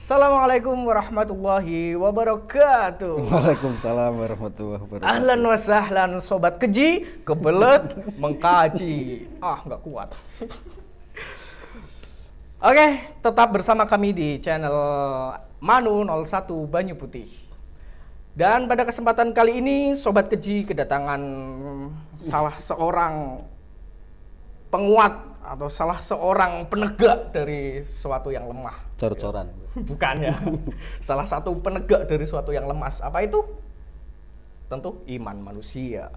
Assalamualaikum warahmatullahi wabarakatuh. Waalaikumsalam warahmatullahi wabarakatuh. Ahlan wa sahlan sobat keji, kebelet mengkaji. Nggak kuat. Oke, tetap bersama kami di channel Manu 01 Banyu Putih. Dan pada kesempatan kali ini sobat keji kedatangan salah seorang penguat atau salah seorang penegak dari sesuatu yang lemah. Cor-coran. Bukan ya. Salah satu penegak dari sesuatu yang lemas. Apa itu? Tentu iman manusia.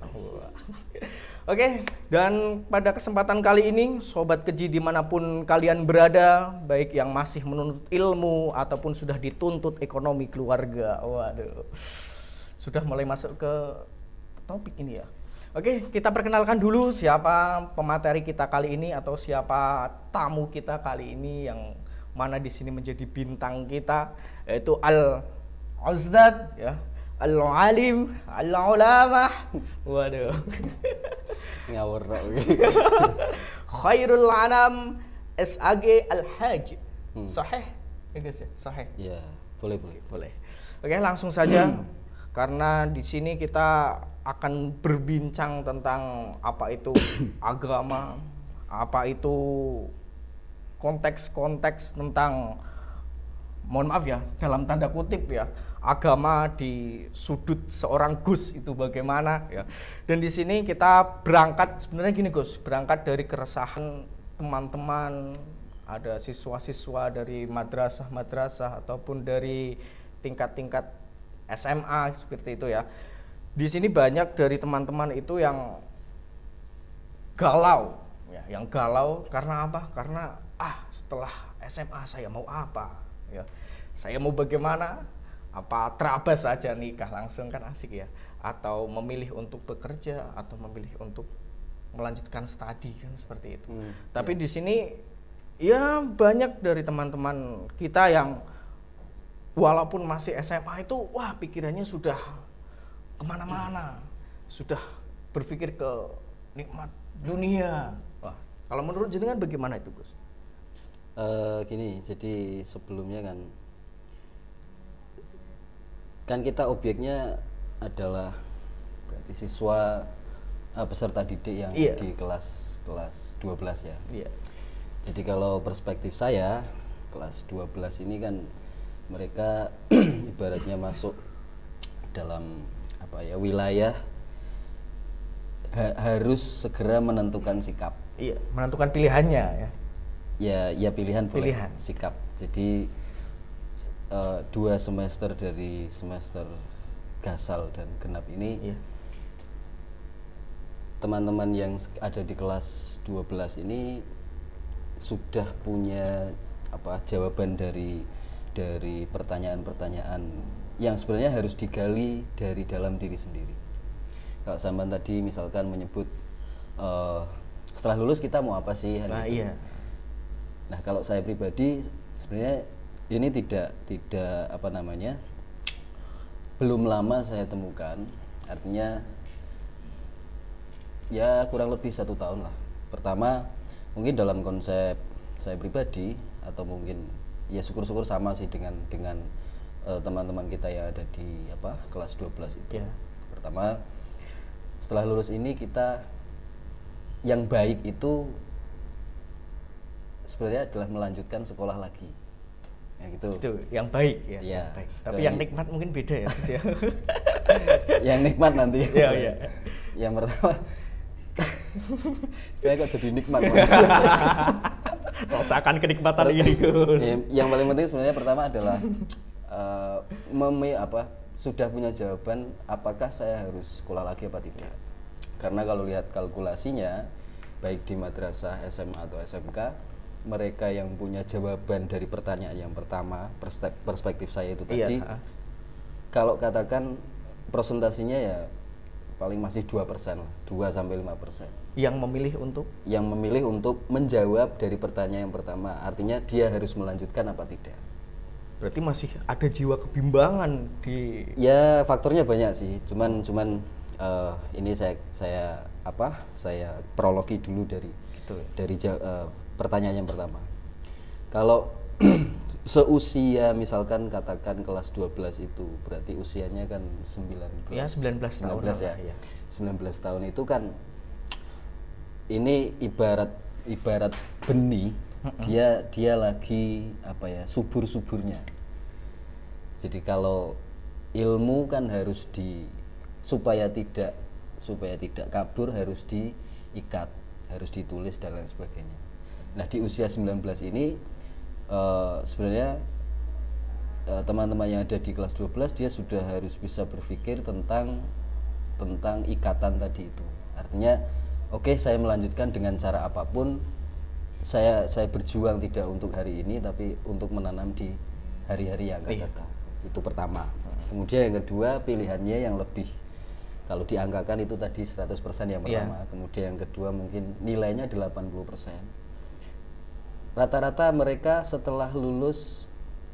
Oke, dan pada kesempatan kali ini sobat keji dimanapun kalian berada, baik yang masih menuntut ilmu ataupun sudah dituntut ekonomi keluarga. Waduh, sudah mulai masuk ke topik ini ya. Oke, kita perkenalkan dulu siapa pemateri kita kali ini atau siapa tamu kita kali ini yang mana di sini menjadi bintang kita, yaitu Al-Ustadz ya, Al-Alim, Al-Ulamah. Waduh. Ngawur. Khairul Anam SAG Al-Haj. Sahih? Ya guys ya, sahih. Ya, boleh. Oke, langsung saja. Karena di sini kita akan berbincang tentang apa itu agama, apa itu konteks-konteks tentang, mohon maaf ya, dalam tanda kutip ya, agama di sudut seorang Gus itu bagaimana ya. Dan di sini kita berangkat, sebenarnya gini Gus, berangkat dari keresahan teman-teman, ada siswa-siswa dari madrasah-madrasah ataupun dari tingkat-tingkat SMA seperti itu ya. Di sini banyak dari teman-teman itu yang galau ya, yang galau karena apa? Karena setelah SMA saya mau apa ya, saya mau bagaimana, apa terabas saja nikah langsung kan asik ya, atau memilih untuk bekerja atau memilih untuk melanjutkan studi kan seperti itu. Tapi di sini ya banyak dari teman-teman kita yang walaupun masih SMA itu pikirannya sudah kemana-mana, sudah berpikir ke nikmat dunia. Kalau menurut jenengan bagaimana itu Gus? Gini, jadi sebelumnya kan kita objeknya adalah berarti siswa peserta didik yang di kelas 12 ya. Iya. Jadi kalau perspektif saya, kelas 12 ini kan mereka ibaratnya masuk dalam wilayah harus segera menentukan sikap. Iya, menentukan pilihannya ya. Ya pilihan. Sikap. Jadi 2 semester dari semester gasal dan genap ini, teman-teman yang ada di kelas 12 ini sudah punya jawaban dari pertanyaan-pertanyaan yang sebenarnya harus digali dari dalam diri sendiri. Kalau Samban tadi misalkan menyebut setelah lulus kita mau apa sih? Iya. Nah, kalau saya pribadi sebenarnya ini tidak belum lama saya temukan, artinya ya kurang lebih 1 tahun lah. Pertama mungkin dalam konsep saya pribadi, atau mungkin ya syukur-syukur sama sih dengan teman-teman kita yang ada di kelas 12 itu. Pertama, setelah lulus ini kita yang baik itu sebenarnya adalah melanjutkan sekolah lagi. Ya gitu. Itu yang baik ya. Yang baik. Tapi yang nikmat mungkin beda ya. Yang nikmat nanti. Iya. Yang pertama saya kok jadi nikmat. Rasakan kenikmatan ini Gus. Yang paling penting sebenarnya pertama adalah sudah punya jawaban apakah saya harus sekolah lagi apa tidak. Karena kalau lihat kalkulasinya, baik di madrasah, SMA atau SMK, mereka yang punya jawaban dari pertanyaan yang pertama, perspektif saya itu tadi, kalau katakan presentasinya ya paling masih 2%, 2-5%. Yang memilih untuk menjawab dari pertanyaan yang pertama, artinya dia harus melanjutkan apa tidak. Berarti masih ada jiwa kebimbangan di. Ya faktornya banyak sih, cuman ini saya prologi dulu dari pertanyaan yang pertama. Kalau seusia misalkan katakan kelas 12 itu berarti usianya kan 19 Ya 19 tahun 19 ya. lah, ya. 19 tahun itu kan ini ibarat benih, dia lagi apa ya, subur-suburnya. Jadi kalau ilmu kan harus supaya tidak kabur harus diikat, harus ditulis dan lain sebagainya. Nah, di usia 19 ini sebenarnya teman-teman yang ada di kelas 12 dia sudah harus bisa berpikir tentang ikatan tadi itu. Artinya oke, saya melanjutkan dengan cara apapun, saya berjuang tidak untuk hari ini tapi untuk menanam di hari-hari yang akan datang. Itu pertama. Kemudian yang kedua, pilihannya yang lebih, kalau diangkakan itu tadi 100% yang pertama. Kemudian yang kedua mungkin nilainya 80%. Rata-rata mereka setelah lulus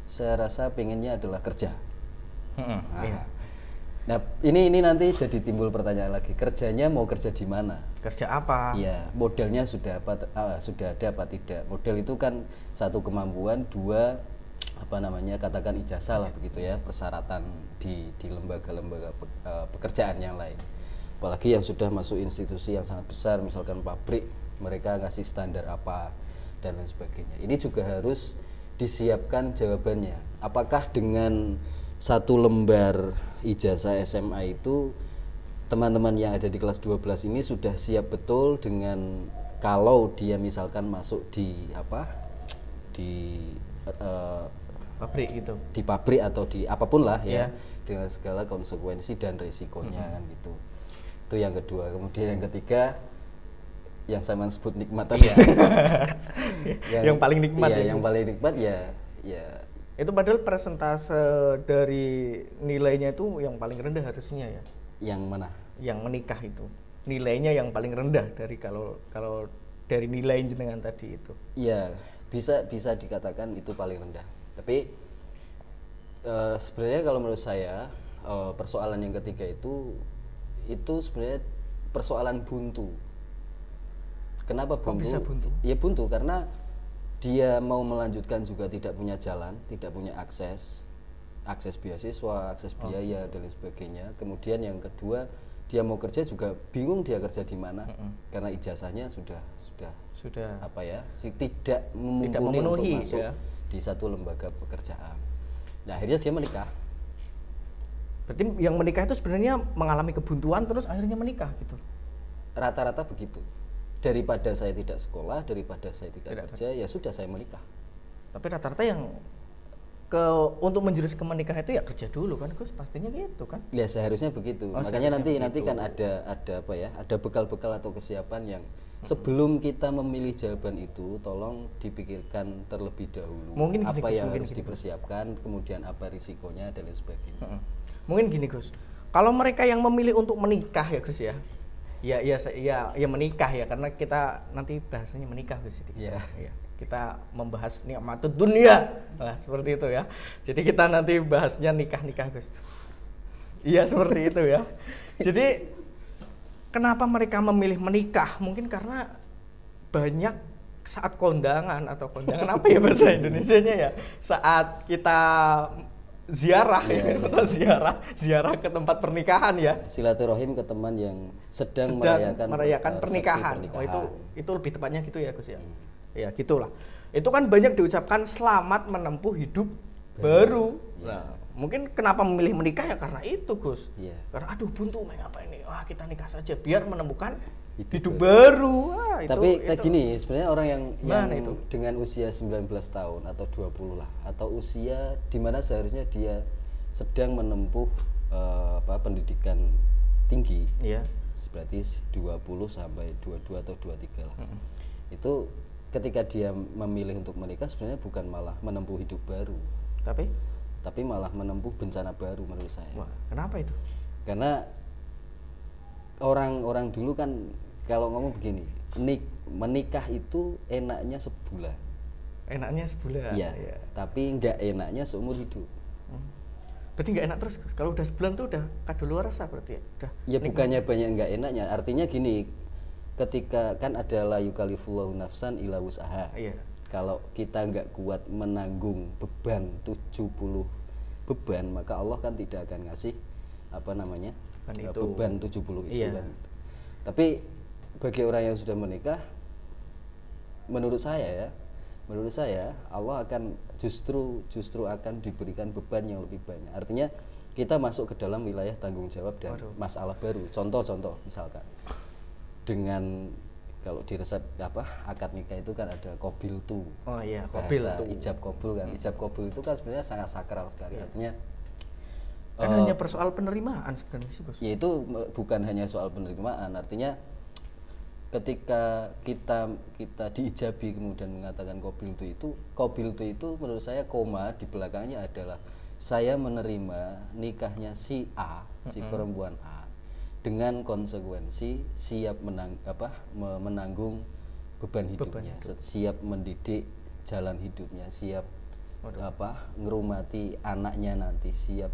saya rasa pengennya adalah kerja. Nah, ini nanti jadi timbul pertanyaan lagi, kerjanya mau kerja di mana? Kerja apa? Ya, modalnya sudah ada apa tidak? Modal itu kan satu kemampuan, dua katakan ijazah lah begitu ya, persyaratan di lembaga-lembaga pekerjaan yang lain. Apalagi yang sudah masuk institusi yang sangat besar, misalkan pabrik, mereka ngasih standar apa dan lain sebagainya. Ini juga harus disiapkan jawabannya. Apakah dengan satu lembar ijazah SMA itu teman-teman yang ada di kelas 12 ini sudah siap betul dengan kalau dia misalkan masuk di pabrik gitu, di pabrik atau di apapun lah ya, dengan segala konsekuensi dan resikonya kan gitu. Itu yang kedua. Kemudian yang ketiga yang saya sebut nikmat tadi. yang paling nikmat ya, yang paling nikmat ya itu padahal persentase dari nilainya itu yang paling rendah harusnya ya. Yang mana? Yang menikah itu nilainya yang paling rendah dari kalau dari nilai jenengan tadi itu. Iya, bisa dikatakan itu paling rendah. Tapi sebenarnya kalau menurut saya persoalan yang ketiga itu sebenarnya persoalan buntu. Kenapa buntu? Kok bisa buntu? Ya buntu karena dia mau melanjutkan juga tidak punya jalan, tidak punya akses beasiswa, akses biaya dan lain sebagainya. Kemudian yang kedua, dia mau kerja juga bingung dia kerja di mana, karena ijazahnya sudah tidak memenuhi untuk masuk di satu lembaga pekerjaan. Nah, akhirnya dia menikah. Berarti yang menikah itu sebenarnya mengalami kebuntuan terus akhirnya menikah gitu. Rata-rata begitu. Daripada saya tidak sekolah, daripada saya tidak kerja, ya sudah saya menikah. Tapi rata-rata yang untuk menjurus ke menikah itu ya kerja dulu kan, Gus, pastinya gitu kan? Ya seharusnya begitu. Makanya nanti kan ada bekal-bekal atau kesiapan yang sebelum kita memilih jawaban itu, tolong dipikirkan terlebih dahulu. Mungkin apa yang harus dipersiapkan, kemudian apa risikonya dan lain sebagainya. Mungkin gini, Gus. Kalau mereka yang memilih untuk menikah ya, Gus ya. Ya menikah ya, karena kita nanti bahasanya menikah Gus. Ya. Kita membahas nikmatud dunia. Nah, seperti itu ya. Jadi kita nanti bahasnya nikah Gus. Iya, seperti itu ya. Jadi kenapa mereka memilih menikah? Mungkin karena banyak saat kondangan apa ya bahasa Indonesianya ya? Saat kita ziarah ziarah ke tempat pernikahan ya, silaturahim ke teman yang sedang merayakan pernikahan. Itu lebih tepatnya gitu ya Gus ya. Ya gitulah. Itu kan banyak diucapkan selamat menempuh hidup baru. Nah, mungkin kenapa memilih menikah ya karena itu Gus. Karena aduh buntu apa ini, wah kita nikah saja biar menemukan hidup baru. Tapi kayak gini, sebenarnya orang yang dengan usia 19 tahun atau 20 lah, atau usia di mana seharusnya dia sedang menempuh pendidikan tinggi. Berarti 20 sampai 22 atau 23 lah. Itu ketika dia memilih untuk menikah sebenarnya bukan malah menempuh hidup baru. Tapi malah menempuh bencana baru menurut saya. Wah, kenapa itu? Karena orang dulu kan kalau ngomong begini, menikah itu enaknya sebulan. Iya. Tapi nggak enaknya seumur hidup. Berarti nggak enak terus. Kalau udah sebulan tuh udah kadaluarsa berarti ya. Ya bukannya banyak nggak enaknya. Artinya gini, ketika kan ada la yukallifullahu nafsan illa wus'aha. Kalau kita nggak kuat menanggung beban 70 beban, maka Allah kan tidak akan ngasih apa namanya Kan itu. beban 70 itu Iya. kan. Tapi bagi orang yang sudah menikah, menurut saya Allah akan justru akan diberikan beban yang lebih banyak. Artinya kita masuk ke dalam wilayah tanggung jawab dan masalah baru. Contoh misalkan dengan kalau di resep akad nikah itu kan ada qabil tu. Oh iya, qabil Bahasa tu. ijab qabul kan. Ijab qabul itu kan sebenarnya sangat sakral sekali. Artinya Kan hanya persoal penerimaan sebenarnya sih, Bos. yaitu bukan hanya soal penerimaan, artinya ketika kita diijabi kemudian mengatakan qabil tu itu menurut saya koma di belakangnya adalah saya menerima nikahnya si A, si perempuan A, dengan konsekuensi siap menanggung beban hidupnya, siap mendidik jalan hidupnya, siap ngerumati anaknya nanti, siap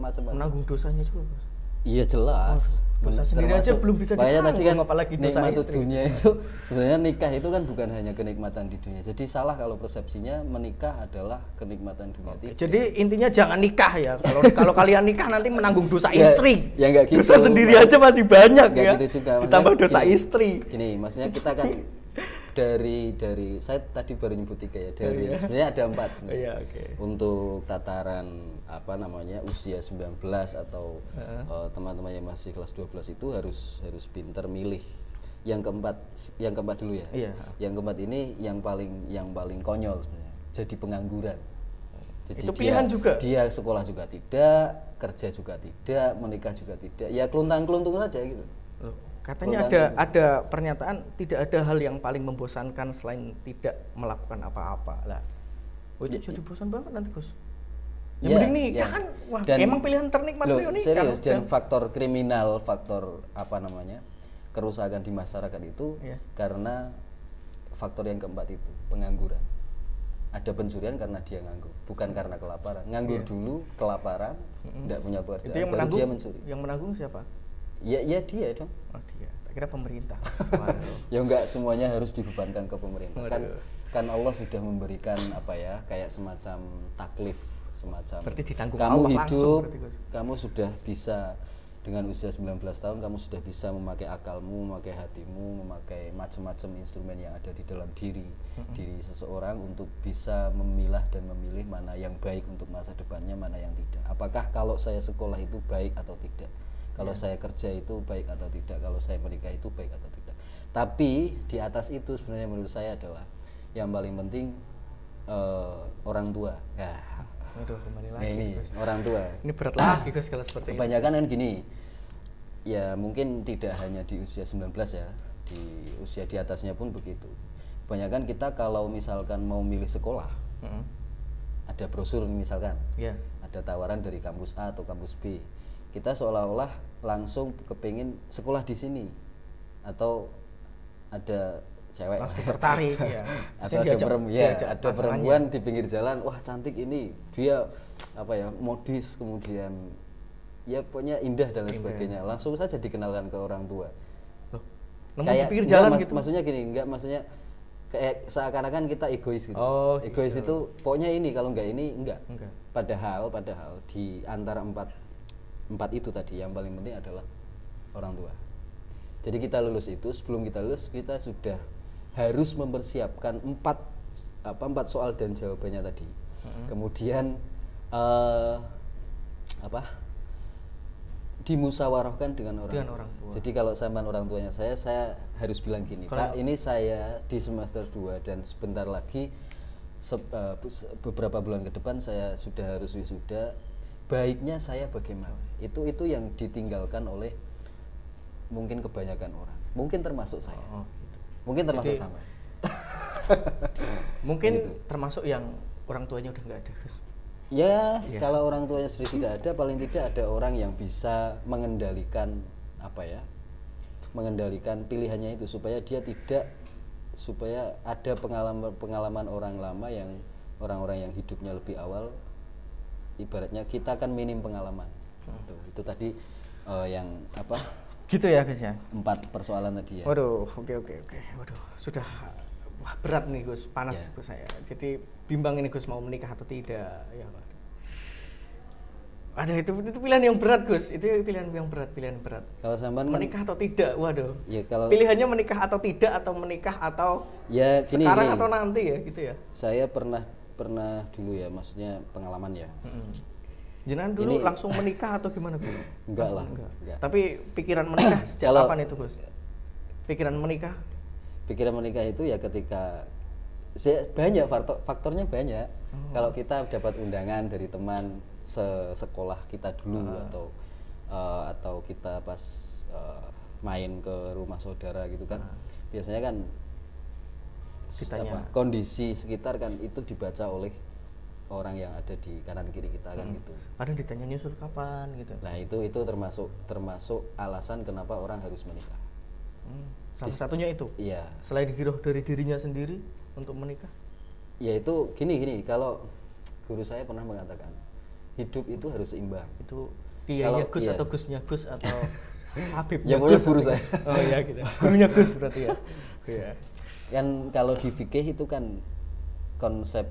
macam-macam. Menanggung dosanya juga, Bos. Iya jelas. Dosa sendiri aja belum bisa ditanggung, tadi kan apalagi dosa nikmat istri. dunia itu sebenarnya nikah itu kan bukan hanya kenikmatan di dunia. Jadi salah kalau persepsinya menikah adalah kenikmatan dunia. Tidak. Jadi intinya jangan nikah ya. Kalau kalian nikah nanti menanggung dosa istri. Ya enggak gitu. Dosa sendiri aja masih banyak Enggak ya. gitu juga. Ditambah dosa Gini, istri. Gini, maksudnya kita kan dari saya tadi baru nyebut 3 ya. Sebenarnya ada 4 sebenarnya. Iya, oke. Untuk tataran usia 19 atau teman-teman yang masih kelas 12 itu harus pintar milih. Yang keempat dulu ya. Iya. Yang keempat ini yang paling konyol sebenarnya. Jadi pengangguran. Jadi Itu pilihan juga. Dia sekolah juga tidak, kerja juga tidak, menikah juga tidak. Ya keluntung-keluntung saja gitu. Loh, katanya ada pernyataan tidak ada hal yang paling membosankan selain tidak melakukan apa-apa lah. Oh, itu jadi bosan banget nanti, Bos. Ya mending nikah kan. Wah, emang pilihan ternikmat itu nikah. Serius, dan faktor kriminal, faktor kerusakan di masyarakat itu karena faktor yang keempat itu, pengangguran. Ada pencurian karena dia nganggur, bukan karena kelaparan. Nganggur dulu, kelaparan, tidak punya pekerjaan, itu yang baru menanggung, dia mencuri. Yang menanggung siapa? Ya dia dong. Oh, dia. Tak kira pemerintah. Ya enggak semuanya harus dibebankan ke pemerintah. Kan Allah sudah memberikan kayak semacam taklif, semacam berarti ditanggung kamu Allah hidup, langsung, berarti, Bos. kamu sudah bisa dengan usia 19 tahun kamu sudah bisa memakai akalmu, memakai hatimu, memakai macam-macam instrumen yang ada di dalam diri seseorang untuk bisa memilah dan memilih mana yang baik untuk masa depannya, mana yang tidak. Apakah kalau saya sekolah itu baik atau tidak? Kalau saya kerja itu baik atau tidak? Kalau saya menikah itu baik atau tidak? Tapi di atas itu sebenarnya menurut saya adalah yang paling penting orang tua. Ya. Aduh, kembali lagi. Nah, ini Bos. orang tua. Ini berat lagi Gus kalau seperti ini. Kebanyakan kan gini. Ya mungkin tidak hanya di usia 19 ya, di usia di atasnya pun begitu. Kebanyakan kita kalau misalkan mau milih sekolah, ada brosur misalkan, ada tawaran dari kampus A atau kampus B, kita seolah-olah langsung kepingin sekolah di sini, atau ada cewek langsung tertarik ya. Atau ada perempuan di pinggir jalan, wah cantik ini, dia modis, kemudian ya pokoknya indah dan lain sebagainya, langsung saja dikenalkan ke orang tua. Kayak pinggir jalan gitu. Maksudnya gini, maksudnya kayak seakan-akan kita egois gitu. Egois gitu. itu pokoknya ini, kalau enggak ini enggak. Padahal di antara empat itu tadi yang paling penting adalah orang tua. Jadi kita lulus itu, sebelum kita lulus kita sudah harus mempersiapkan 4 soal dan jawabannya tadi. Kemudian dimusyawarahkan dengan orang tua. Jadi kalau sampean orang tuanya saya harus bilang gini, Pak, ini saya di semester 2 dan sebentar lagi beberapa bulan ke depan saya sudah harus wisuda. Baiknya saya bagaimana? Itu yang ditinggalkan oleh mungkin kebanyakan orang. Mungkin termasuk saya. Gitu. Mungkin termasuk sama. Mungkin termasuk yang orang tuanya udah nggak ada. Ya, kalau orang tuanya sudah tidak ada, paling tidak ada orang yang bisa mengendalikan mengendalikan pilihannya itu supaya ada pengalaman orang lama yang orang-orang yang hidupnya lebih awal, ibaratnya kita kan minim pengalaman. Itu tadi yang gitu ya guys ya. 4 persoalan tadi ya. Waduh, oke. Waduh, sudah Wah, berat nih Gus, panas Ya. Gus saya. Jadi bimbang ini Gus mau menikah atau tidak. Ya, Pak. Ada itu pilihan yang berat Gus. Itu pilihan yang berat, pilihan berat. Kalau sampean kan Menikah atau tidak? Waduh. ya kalau Pilihannya menikah atau tidak atau menikah atau ya gini, sekarang gini. atau nanti ya gitu ya. Saya pernah dulu ya, maksudnya pengalaman ya. Jenengan dulu Ini- langsung menikah atau gimana Gus? Enggak Langsung lah, enggak. enggak. Tapi pikiran menikah sejak Kalau- kapan itu Gus? Pikiran menikah? Pikiran menikah itu ya ketika banyak faktornya banyak. Kalau kita dapat undangan dari teman sekolah kita dulu atau kita pas main ke rumah saudara gitu kan, biasanya kan Ditanya. kondisi sekitar kan itu dibaca oleh orang yang ada di kanan kiri kita kan gitu. Kadang ditanya nyusul kapan gitu. Nah itu termasuk alasan kenapa orang harus menikah. Salah satunya itu. Iya. Selain giroh dari dirinya sendiri untuk menikah. Ya itu gini kalau guru saya pernah mengatakan hidup itu harus seimbang. Itu Kiainya Kalau- Gus iya. atau Gusnya Gus atau Habibnya Ya, pokoknya Gus guru atau- saya. Oh iya gitu. Gurunya Gus berarti ya. Iya. Kan kalau di fikih itu kan konsep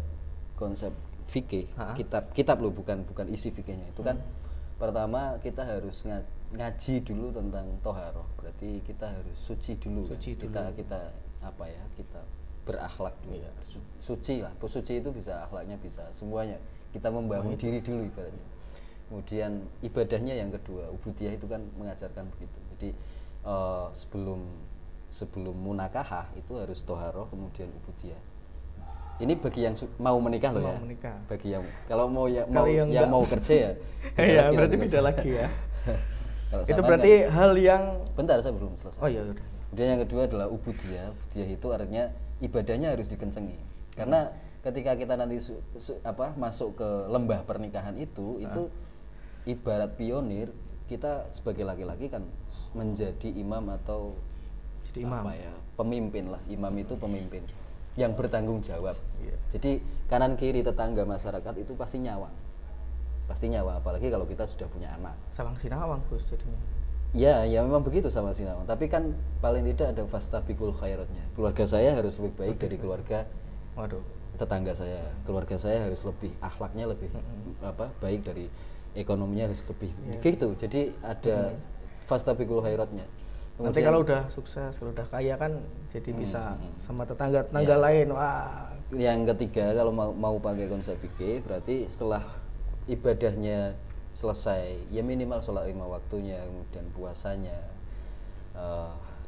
fikih, Ha-ha. kitab loh, bukan isi fikihnya itu kan pertama kita harus ngaji dulu tentang toharoh, berarti kita harus suci dulu, Suci kan? dulu. kita apa ya, kita berakhlak dulu. Iya. Suci lah, suci itu bisa akhlaknya, bisa semuanya, kita membangun diri dulu ibaratnya. Kemudian ibadahnya yang kedua, ubudiyah itu kan mengajarkan begitu. Jadi sebelum munakahah itu harus toharoh, kemudian ubudiyah. Ini bagi yang mau menikah loh Mau ya. menikah. Bagi yang kalau mau Kalau yang yang enggak- mau kerja ya. beda Iya, lagi berarti nanti, beda Mas. lagi ya. Kalau Itu sama berarti kan- hal yang bentar saya belum selesai. Oh iya udah. Kemudian yang kedua adalah ubudiyah. Ubudiyah itu artinya ibadahnya harus dikencengi. Karena ketika kita nanti masuk ke lembah pernikahan itu ibarat pionir, kita sebagai laki-laki kan menjadi imam atau Jadi imam. apa ya, pemimpin lah. Imam itu pemimpin yang bertanggung jawab. Iya. Jadi kanan kiri tetangga masyarakat itu pasti nyawang. Pasti nyawa, apalagi kalau kita sudah punya anak. Sawang sinawang Gus jadinya. Ya memang begitu sama Sinawang. Tapi kan paling tidak ada fastabiqul khairatnya. Keluarga saya harus lebih baik dari keluarga Waduh. tetangga saya. Keluarga saya harus lebih akhlaknya lebih baik dari ekonominya, harus lebih gitu. Jadi ada fastabiqul khairatnya. Nanti kalau udah sukses, kalau udah kaya kan jadi bisa sama tetangga lain. Wah. Yang ketiga, kalau mau pakai konsep fikih, berarti setelah ibadahnya selesai, ya minimal sholat 5 waktunya, kemudian puasanya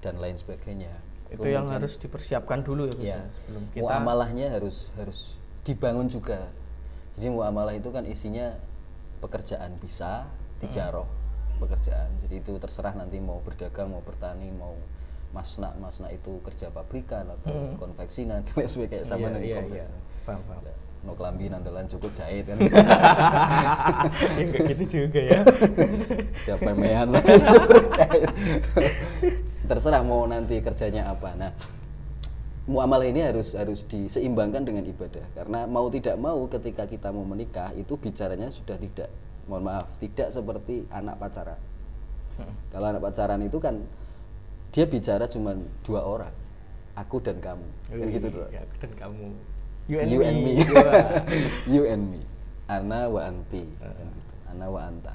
dan lain sebagainya. Itu yang Kemudian, harus dipersiapkan dulu ya Gus ya, ya, sebelum kita muamalahnya harus dibangun juga. Jadi muamalah itu kan isinya pekerjaan bisa, tijaroh, pekerjaan. Jadi itu terserah nanti mau berdagang, mau bertani, mau masna itu kerja pabrikan atau konveksinan dan lain sebagainya, sama dengan iya. konveksi. Paham. No kelambi nandalan cukup jahit kan. Ya enggak gitu juga ya. Udah pemean lah cukup jahit. Terserah mau nanti kerjanya apa. Nah, muamalah ini harus diseimbangkan dengan ibadah, karena mau tidak mau ketika kita mau menikah itu bicaranya sudah tidak seperti anak pacaran. Kalau anak pacaran itu kan dia bicara cuma 2 orang, aku dan kamu, kan gitu doang. Ya, aku dan kamu. You and me. Wah. You and me, ana wa anti, kan gitu. Ana wa anta.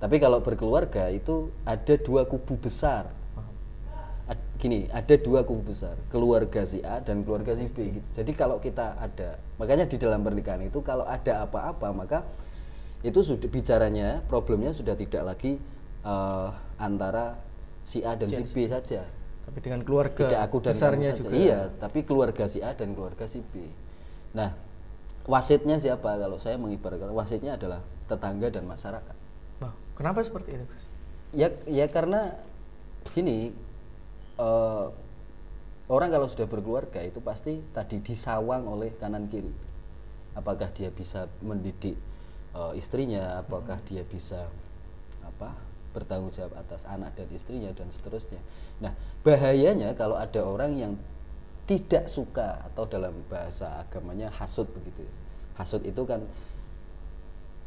Tapi kalau berkeluarga itu ada 2 kubu besar. Ada 2 kubu besar, keluarga si A dan keluarga si B gitu. Jadi kalau kita makanya di dalam pernikahan itu kalau ada apa-apa, maka itu sudah bicaranya, problemnya sudah tidak lagi antara si A dan si B saja. Tapi dengan keluarga Tidak aku dan besarnya kamu saja. juga. Iya, tapi keluarga si A dan keluarga si B. Nah, wasitnya siapa? Kalau saya mengibaratkan wasitnya adalah tetangga dan masyarakat. Wah, kenapa seperti itu Gus? Ya karena gini, orang kalau sudah berkeluarga itu pasti tadi disawang oleh kanan kiri. Apakah dia bisa mendidik istrinya, apakah dia bisa bertanggung jawab atas anak dan istrinya dan seterusnya. Nah, bahayanya kalau ada orang yang tidak suka, atau dalam bahasa agamanya hasud begitu. Hasud itu kan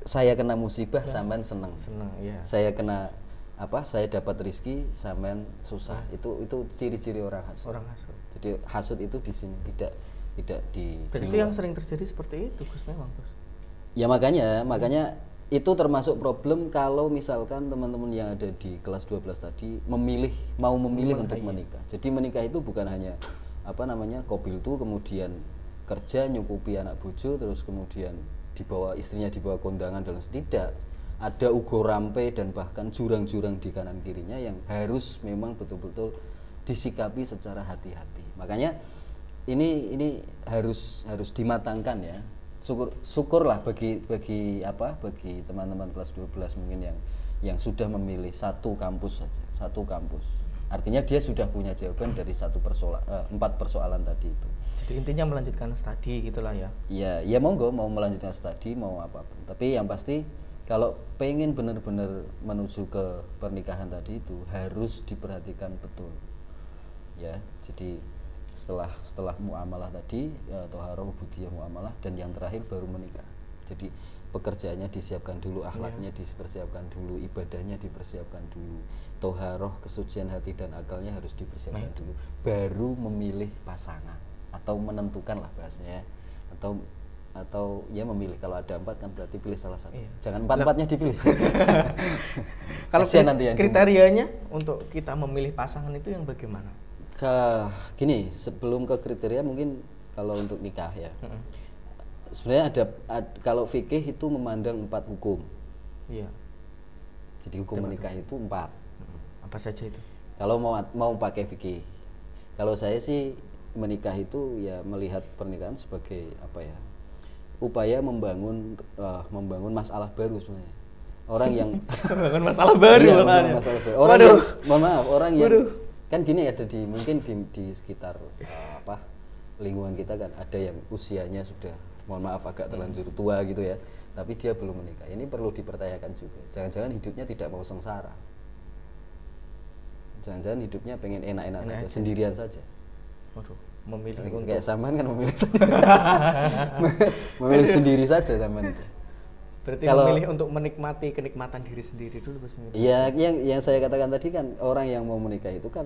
saya kena musibah sampean senang. Senang, ya. Saya kena apa saya dapat rezeki sampean susah. Itu ciri-ciri orang hasud. Orang hasud. Jadi hasud itu di sini tidak di Dan itu luar. yang sering terjadi seperti itu, Gus, memang, Gus. Ya makanya itu termasuk problem kalau misalkan teman-teman yang ada di kelas 12 tadi mau memilih untuk menikah. Jadi menikah itu bukan hanya apa namanya kobil tuh kemudian kerja nyukupi anak bojo terus kemudian istrinya dibawa kondangan dan tidak. Ada ugo rampe dan bahkan jurang-jurang di kanan kirinya yang harus memang betul-betul disikapi secara hati-hati. Makanya ini harus dimatangkan ya. Syukurlah bagi teman-teman kelas 12 mungkin yang sudah memilih satu kampus saja, satu kampus. Artinya dia sudah punya jawaban dari 4 persoalan tadi itu. Jadi intinya melanjutkan studi gitulah ya. Ya monggo mau melanjutkan studi mau apapun. Tapi yang pasti kalau pengen benar-benar menuju ke pernikahan tadi itu harus diperhatikan betul. Ya, jadi setelah muamalah tadi toharoh ubudiyah muamalah dan yang terakhir baru menikah. Jadi pekerjaannya disiapkan dulu, akhlaknya dipersiapkan dulu, ibadahnya dipersiapkan dulu, toharoh kesucian hati dan akalnya harus dipersiapkan dulu, baru memilih pasangan atau menentukan lah bahasanya, atau ya memilih. Kalau ada 4 kan berarti pilih salah satu. Jangan 4-4-nya dipilih. Kalau kriterianya untuk kita memilih pasangan itu yang bagaimana? Gini, sebelum ke kriteria mungkin kalau untuk nikah ya. Sebenarnya ada kalau fikih itu memandang 4 hukum. Iya. Jadi hukum menikah itu 4. Apa saja itu? Kalau mau pakai fikih. Kalau saya sih menikah itu ya melihat pernikahan sebagai apa ya? Upaya membangun masalah baru sebenarnya. Orang yang membangun masalah baru iya, masalah baru. Orang yang mohon maaf, orang yang kan gini ada mungkin di sekitar lingkungan kita kan ada yang usianya sudah mohon maaf agak terlanjur tua gitu ya, tapi dia belum menikah. Ini perlu dipertanyakan juga. Jangan-jangan hidupnya tidak mau sengsara. Jangan-jangan hidupnya pengen enak-enak saja, sendirian saja. Waduh, memilih kayak sampean kan memilih memilih sendiri saja sampean itu. Berarti memilih untuk menikmati kenikmatan diri sendiri dulu, Mas. Iya, yang saya katakan tadi kan orang yang mau menikah itu kan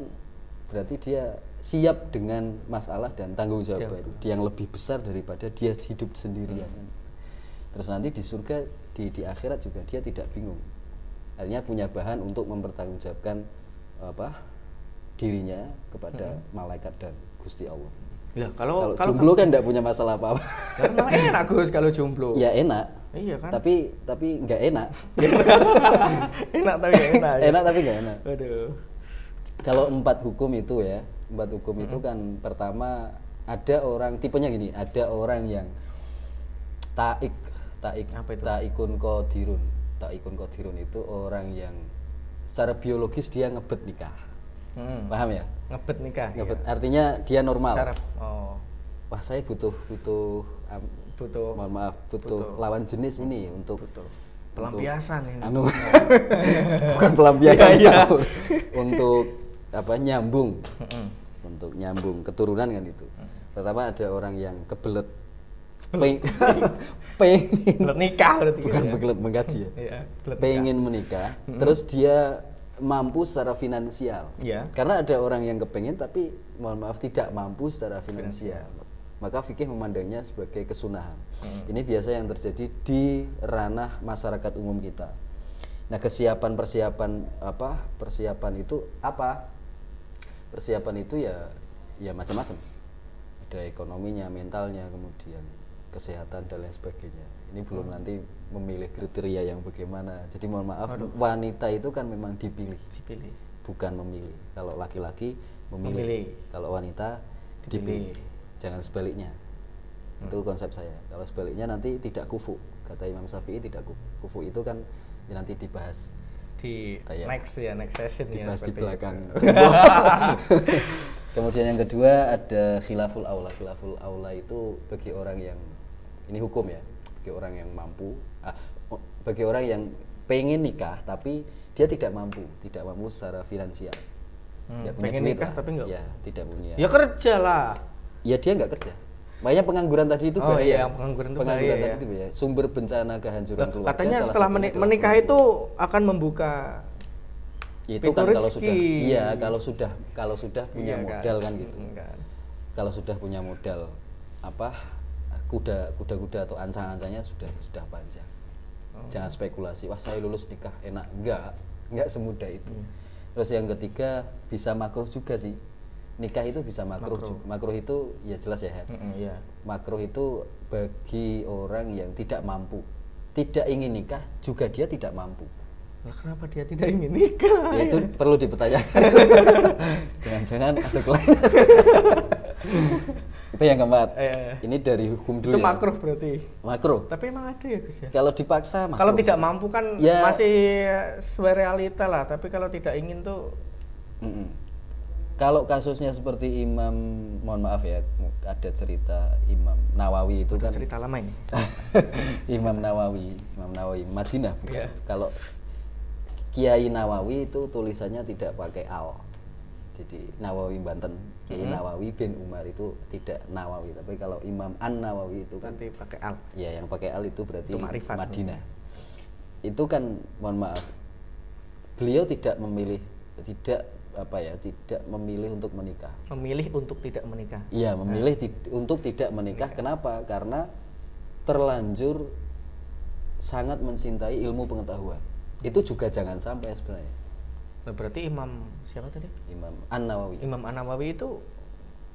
berarti dia siap dengan masalah dan tanggung jawab baru yang lebih besar daripada dia hidup sendirian. Terus nanti di surga di akhirat juga dia tidak bingung. Artinya punya bahan untuk mempertanggungjawabkan dirinya kepada malaikat dan Gusti Allah. Ya, kalau jomblo kan enggak punya masalah apa-apa. Karena enak, Gus, kalau jomblo. Ya enak. Iya kan? Tapi enggak enak. Enak tapi enggak enak. Enak tapi enggak enak. Aduh. Kalau 4 hukum itu ya, 4 hukum itu kan pertama ada orang tipenya gini, ada orang yang taikun qadirun. Taikun qadirun itu orang yang secara biologis dia ngebet nikah. Paham ya? Ngebet nikah. Ngebet artinya dia normal. Sarap. Oh. Wah, saya butuh mohon maaf, butuh lawan jenis ini untuk pelampiasan ini. Bukan pelampiasan. Untuk nyambung. Untuk nyambung keturunan kan itu. Pertama ada orang yang kebelet pengen nikah berarti. Bukan bekelet menggaji ya. Iya, pengen menikah, terus dia mampu secara finansial. Iya. Karena ada orang yang kepengen tapi mohon maaf tidak mampu secara finansial. Maka fikih memandangnya sebagai kesunahan. Ini biasa yang terjadi di ranah masyarakat umum kita. Nah, persiapan itu apa? Persiapan itu ya macam-macam. Ada ekonominya, mentalnya, kemudian kesehatan dan lain sebagainya. Ini belum nanti memilih kriteria yang bagaimana. Jadi mohon maaf, wanita itu kan memang dipilih, bukan memilih. Kalau laki-laki memilih, kalau wanita dipilih. Jangan sebaliknya. Itu konsep saya. Kalau sebaliknya nanti tidak kufu. Kata Imam Syafi'i tidak kufu. Kufu itu kan nanti dibahas di next session dibahas di belakang. Kemudian yang kedua ada khilaful aula. Khilaful aula itu bagi orang yang ini hukum ya, bagi orang yang mampu, bagi orang yang pengen nikah tapi dia tidak mampu secara finansial. Pengen nikah lah. Tapi enggak. Ya, tidak punya. Ya kerja lah. Ya dia enggak kerja. Makanya pengangguran tadi itu bahaya. Iya, pengangguran tadi itu bahaya. Sumber bencana kehancuran keluarga. Katanya setelah menikah itu akan membuka Itu kan kalau sudah, rezeki. iya kalau sudah punya Iya modal kan gitu. Kan. Kalau sudah punya modal apa kuda-kuda atau ancang-ancangnya sudah panjang. Jangan spekulasi, wah saya lulus nikah enak, enggak semudah itu. Terus yang ketiga bisa makruh juga sih. Nikah itu bisa makruh juga. Makruh itu ya jelas ya, Her. Iya. Makruh itu bagi orang yang tidak mampu, tidak ingin nikah, juga dia tidak mampu. Lah kenapa dia tidak ingin nikah? Ya, itu perlu dipertanyakan. Jangan-jangan ada kelainan. Itu yang keempat. Ini dari hukum dulu. Itu ya. makruh berarti. Makruh. Tapi emang ada ya Gus ya? Kalau dipaksa makruh. Kalau tidak mampu kan Ya. masih sesuai realita lah. Tapi kalau tidak ingin tuh Mm-mm. Kalau kasusnya seperti Imam, mohon maaf ya, ada cerita Imam Nawawi itu kan. cerita lama ini. Imam Nawawi Madinah. Bukan? Iya. Kalau Kiai Nawawi itu tulisannya tidak pakai al. Jadi Nawawi Banten, Kiai Nawawi bin Umar itu tidak Nawawi, tapi kalau Imam An Nawawi itu kan Nanti pakai al. ya yang pakai al itu berarti Itu makrifat. Madinah. Itu kan mohon maaf. Beliau tidak memilih untuk menikah. Memilih untuk tidak menikah. Iya, memilih untuk tidak menikah. Kenapa? Karena terlanjur sangat mencintai ilmu pengetahuan. Itu juga jangan sampai sebenarnya. Nah, berarti Imam siapa tadi? Imam An-Nawawi. Imam An-Nawawi itu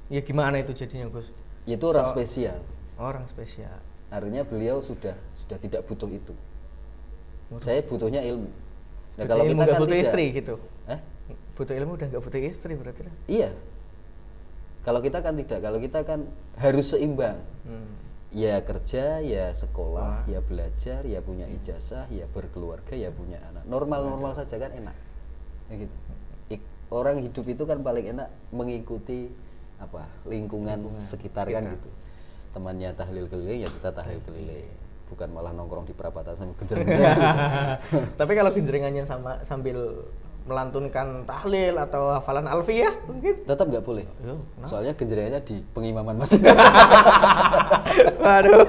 ya gimana itu jadinya Gus? Itu orang spesial. Orang spesial. Artinya beliau sudah tidak butuh itu. Saya butuhnya ilmu. Nah, Butuh ilmu, kita nggak kan butuh tidak. istri gitu. Hah? Butuh ilmu udah nggak butuh istri berarti kan? Iya. Kalau kita kan tidak. Kalau kita kan harus seimbang. Ya kerja, ya sekolah, ya belajar, ya punya ijazah, ya berkeluarga, ya punya anak. Normal-normal saja kan enak. Ya gitu. Orang hidup itu kan paling enak mengikuti lingkungan sekitar kan gitu. Temannya tahlil keliling ya kita tahlil keliling. Bukan malah nongkrong di perapatan sama genjreng-genjreng gitu. Tapi kalau genjrengannya sambil melantunkan tahlil atau hafalan alfiyah mungkin Tetap nggak boleh. Soalnya genjrengannya di pengimaman masjid. Waduh.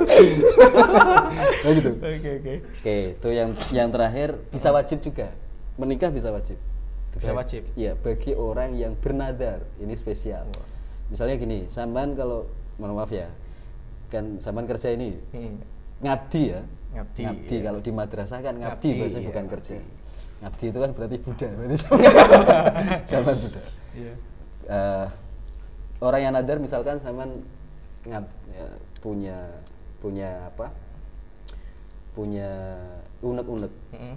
Nah gitu. Oke. Oke, itu yang terakhir bisa wajib juga. Menikah bisa wajib. Bisa wajib. Iya, bagi orang yang bernadar. Ini spesial. Misalnya gini, sampean kalau mohon maaf ya. Kan sampean kerja ini ngabdi ya. Ngabdi, iya. Kalau di madrasah kan ngabdi, Ngabdi, bahasa iya, bukan ngabdi. kerja. Ngabdi itu kan berarti Buddha, berarti sampean Buddha. Iya. Orang yang nadar misalkan sampean punya unek-unek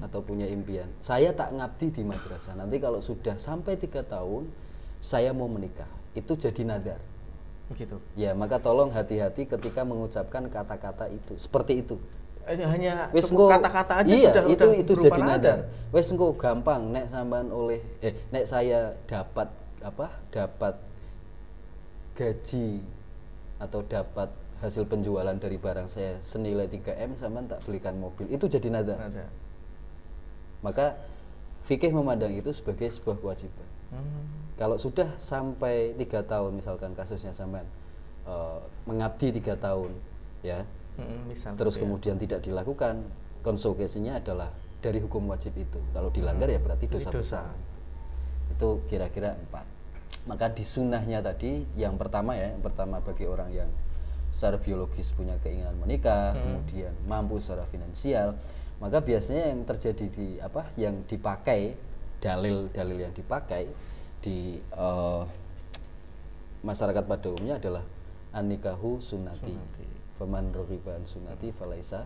atau punya impian. Saya tak ngabdi di madrasah. Nanti kalau sudah sampai 3 tahun saya mau menikah. Itu jadi nadar. Gitu. Ya, maka tolong hati-hati ketika mengucapkan kata-kata itu. Seperti itu. Hanya Wes cukup kata-kata aja iya, sudah itu berupa jadi nadar. nadar. Wes engko gampang nek sampean nek saya dapat gaji atau dapat hasil penjualan dari barang saya senilai 3M sampean tak belikan mobil. Itu jadi nadar. Maka fikih memandang itu sebagai sebuah kewajiban. Kalau sudah sampai 3 tahun misalkan kasusnya sampean mengabdi 3 tahun ya. Terus kemudian tidak dilakukan, konsekuensinya adalah dari hukum wajib itu. Kalau dilanggar ya berarti dosa besar. Itu kira-kira 4. Maka di sunnahnya tadi yang pertama bagi orang yang secara biologis punya keinginan menikah, kemudian mampu secara finansial, maka biasanya yang terjadi yang dipakai dalil yang dipakai di masyarakat pada umumnya adalah an-nikahu sunnati. Faman raghiba an sunnati falaisa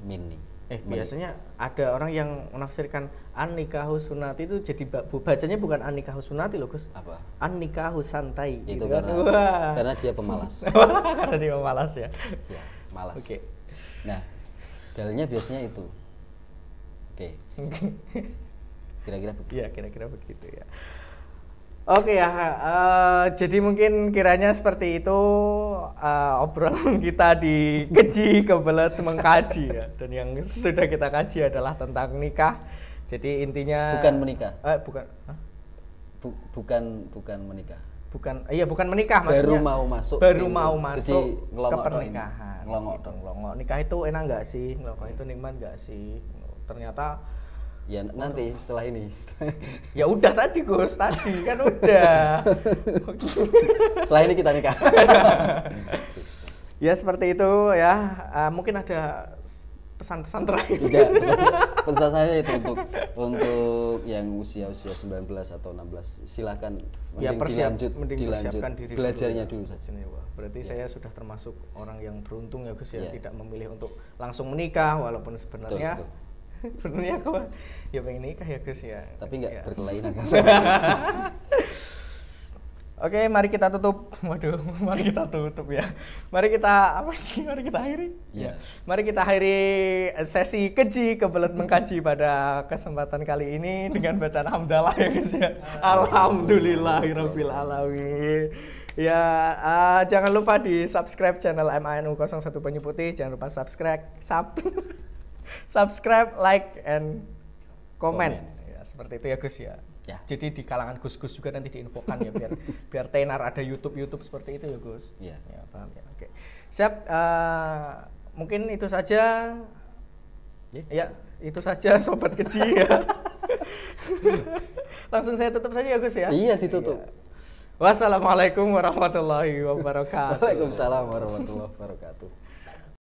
minni. Biasanya ada orang yang menafsirkan an-nikahu sunnati itu jadi bacanya bukan an-nikahu sunnati loh Gus. Apa? An-nikahu santai. Itu gitu karena dia pemalas. Karena dia pemalas ya. Ya, malas. Oke. Nah, dalilnya biasanya itu. Oke. Kira-kira begitu. Iya, kira-kira begitu ya. Oke ya, jadi mungkin kiranya seperti itu obrolan kita di Keji Kebelet Mengkaji ya. Dan yang sudah kita kaji adalah tentang nikah. Jadi intinya Bukan menikah. Bukan. Bukan menikah. Bukan menikah maksudnya. Baru mau masuk. Jadi ke pernikahan. Ngelongok dong. Nikah itu enak nggak sih? Ngelongok itu nikmat nggak sih? Ternyata Ya nanti setelah ini. Ya udah tadi Gus, tadi kan udah. Setelah ini kita nikah. Ya seperti itu ya. Mungkin ada pesan-pesan terakhir. Tidak, pesan saya itu untuk yang usia-usia 19 atau 16 silahkan Ya dilanjut persiapkan diri belajarnya dulu, dulu saja. Wah, berarti saya sudah termasuk orang yang beruntung ya Gus ya, Ya. tidak memilih untuk langsung menikah walaupun sebenarnya Betul. sebenarnya aku ya pengen nikah ya Gus ya. Tapi nggak Ya. berkelainan kan. Oke, mari kita tutup. Waduh, mari kita tutup ya. Mari kita apa sih? Mari kita akhiri. Ya. Mari kita akhiri sesi keji kebelet mengkaji pada kesempatan kali ini dengan bacaan hamdalah ya guys ya. Alhamdulillahirabbil alamin. Ya, jangan lupa di subscribe channel MANU 01 Banyu Putih. Jangan lupa subscribe, like, and comment. Ya, seperti itu ya Gus ya. Ya. Jadi di kalangan Gus-Gus juga nanti diinfokan ya biar tenar ada YouTube seperti itu ya Gus. Iya. Ya, paham ya. Oke. Siap, mungkin itu saja. Ya, itu saja sobat keji ya. Langsung saya tutup saja ya Gus ya. Iya, ditutup. Iya. Wassalamualaikum warahmatullahi wabarakatuh. Waalaikumsalam warahmatullahi wabarakatuh.